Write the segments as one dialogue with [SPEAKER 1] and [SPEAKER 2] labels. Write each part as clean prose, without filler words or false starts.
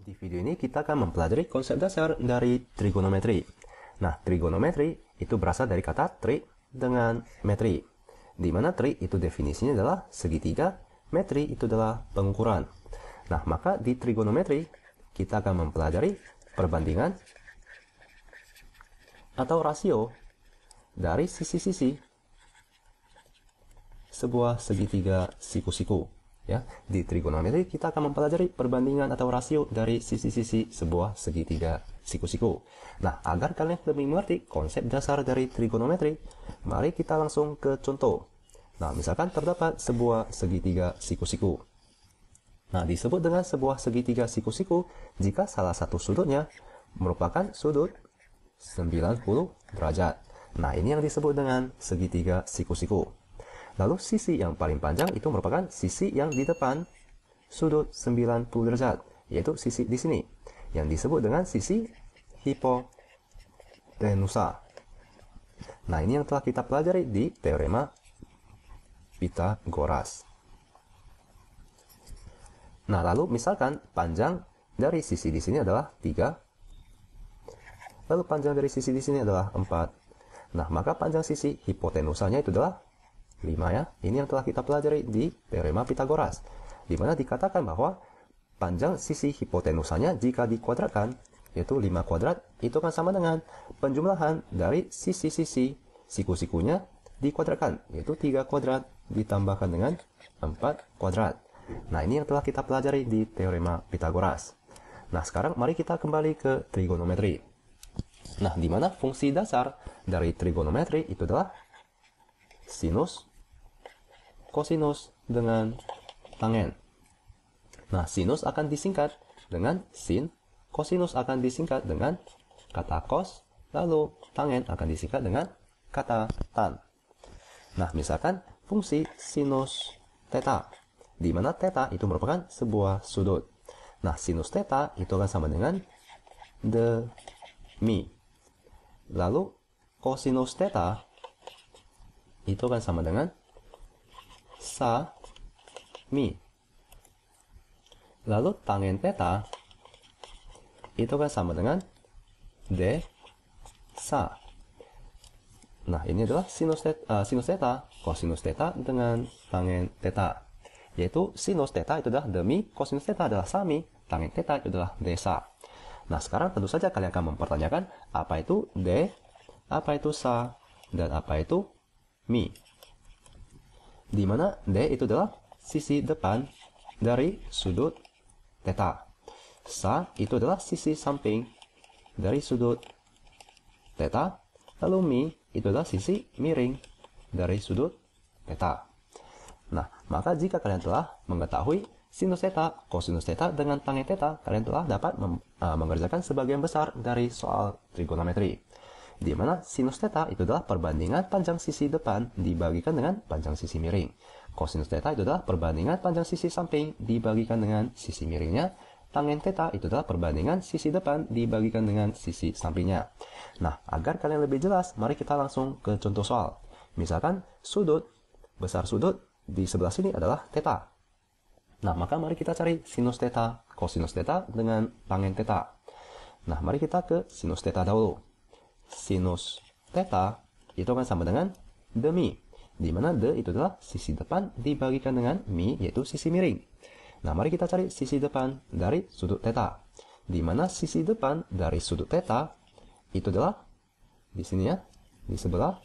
[SPEAKER 1] Di video ini kita akan mempelajari konsep dasar dari trigonometri. Nah, trigonometri itu berasal dari kata tri dengan metri, di mana tri itu definisinya adalah segitiga, metri itu adalah pengukuran. Nah, maka di trigonometri kita akan mempelajari perbandingan atau rasio dari sisi-sisi sebuah segitiga siku-siku. Ya, di trigonometri kita akan mempelajari perbandingan atau rasio dari sisi-sisi sebuah segitiga siku-siku. Nah, agar kalian lebih mengerti konsep dasar dari trigonometri, mari kita langsung ke contoh. Nah, misalkan terdapat sebuah segitiga siku-siku. Nah, disebut dengan sebuah segitiga siku-siku jika salah satu sudutnya merupakan sudut 90 derajat. Nah, ini yang disebut dengan segitiga siku-siku. Lalu sisi yang paling panjang itu merupakan sisi yang di depan sudut 90 derajat, yaitu sisi di sini, yang disebut dengan sisi hipotenusa. Nah, ini yang telah kita pelajari di teorema Pythagoras. Nah, lalu misalkan panjang dari sisi di sini adalah 3, lalu panjang dari sisi di sini adalah 4. Nah, maka panjang sisi hipotenusanya itu adalah 5 ya. Ini yang telah kita pelajari di teorema Pythagoras, di mana dikatakan bahwa panjang sisi hipotenusanya jika dikuadratkan, yaitu 5 kuadrat, itu akan sama dengan penjumlahan dari sisi-sisi siku-sikunya dikuadratkan, yaitu 3 kuadrat ditambahkan dengan 4 kuadrat. Nah, ini yang telah kita pelajari di teorema Pythagoras. Nah, sekarang mari kita kembali ke trigonometri. Nah, di mana fungsi dasar dari trigonometri itu adalah sinus, kosinus dengan tangen. Nah, sinus akan disingkat dengan sin, kosinus akan disingkat dengan kata cos, lalu tangen akan disingkat dengan kata tan. Nah, misalkan fungsi sinus theta, di mana theta itu merupakan sebuah sudut. Nah, sinus theta itu akan sama dengan demi. Lalu kosinus theta itu akan sama dengan sa mi. Lalu tangen theta itu akan sama dengan d sa. Nah, ini adalah sinus theta, kosinus theta dengan tangen theta. Yaitu sinus theta itu adalah demi, kosinus theta adalah sami, tangen theta itu adalah desa. Nah, sekarang tentu saja kalian akan mempertanyakan apa itu d, apa itu sa, dan apa itu mi. Di mana D itu adalah sisi depan dari sudut theta. Sa itu adalah sisi samping dari sudut theta. Lalu mi itu adalah sisi miring dari sudut theta. Nah, maka jika kalian telah mengetahui sinus theta, kosinus theta dengan tangen theta, kalian telah dapat mengerjakan sebagian besar dari soal trigonometri, di mana sinus theta itu adalah perbandingan panjang sisi depan dibagikan dengan panjang sisi miring. Kosinus theta itu adalah perbandingan panjang sisi samping dibagikan dengan sisi miringnya. Tangen theta itu adalah perbandingan sisi depan dibagikan dengan sisi sampingnya. Nah, agar kalian lebih jelas, mari kita langsung ke contoh soal. Misalkan sudut, besar sudut di sebelah sini adalah theta. Nah, maka mari kita cari sinus theta, kosinus theta dengan tangen theta. Nah, mari kita ke sinus theta dahulu. Sinus theta itu akan sama dengan demi, di mana d itu adalah sisi depan dibagikan dengan mi, yaitu sisi miring. Nah, mari kita cari sisi depan dari sudut theta, di mana sisi depan dari sudut theta itu adalah di sini ya, di sebelah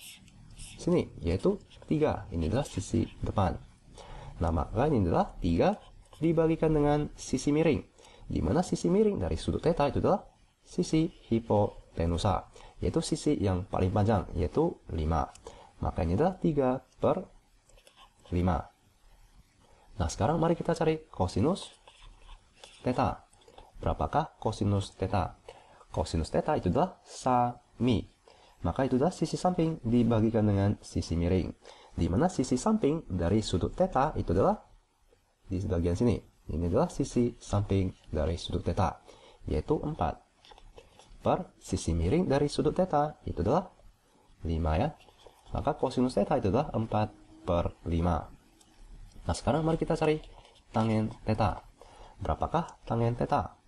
[SPEAKER 1] sini, yaitu 3. Ini adalah sisi depan. Nah, maka ini adalah 3 dibagikan dengan sisi miring, di mana sisi miring dari sudut theta itu adalah sisi hipotenusa, yaitu sisi yang paling panjang, yaitu 5. Maka ini adalah 3/5. Nah, sekarang mari kita cari kosinus theta. Berapakah kosinus theta? Kosinus theta itu adalah sami. Maka itu adalah sisi samping dibagikan dengan sisi miring, di mana sisi samping dari sudut theta itu adalah di bagian sini. Ini adalah sisi samping dari sudut theta, yaitu 4. Per sisi miring dari sudut theta itu adalah 5 ya. Maka kosinus theta itu adalah 4/5. Nah, sekarang mari kita cari tangen theta. Berapakah tangen theta?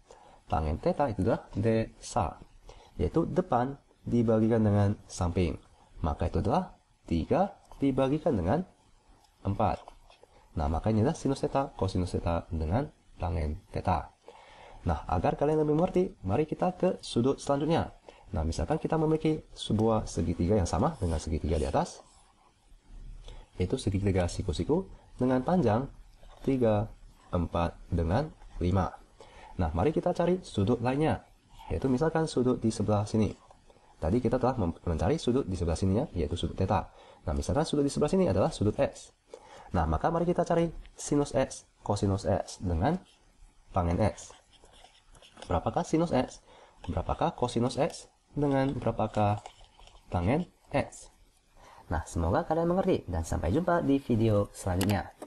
[SPEAKER 1] tangen theta itu adalah desa, yaitu depan dibagikan dengan samping. Maka itu adalah 3 dibagikan dengan 4. Nah, maka ini adalah sinus theta, kosinus theta dengan tangen theta. Nah, agar kalian lebih mengerti, mari kita ke sudut selanjutnya. Nah, misalkan kita memiliki sebuah segitiga yang sama dengan segitiga di atas, yaitu segitiga siku-siku dengan panjang 3, 4, dengan 5. Nah, mari kita cari sudut lainnya, yaitu misalkan sudut di sebelah sini. Tadi kita telah mencari sudut di sebelah sininya, yaitu sudut theta. Nah, misalkan sudut di sebelah sini adalah sudut X. Nah, maka mari kita cari sinus X, kosinus X dengan tangen X. Berapakah sinus X? Berapakah kosinus X? Dengan berapakah tangen X? Nah, semoga kalian mengerti dan sampai jumpa di video selanjutnya.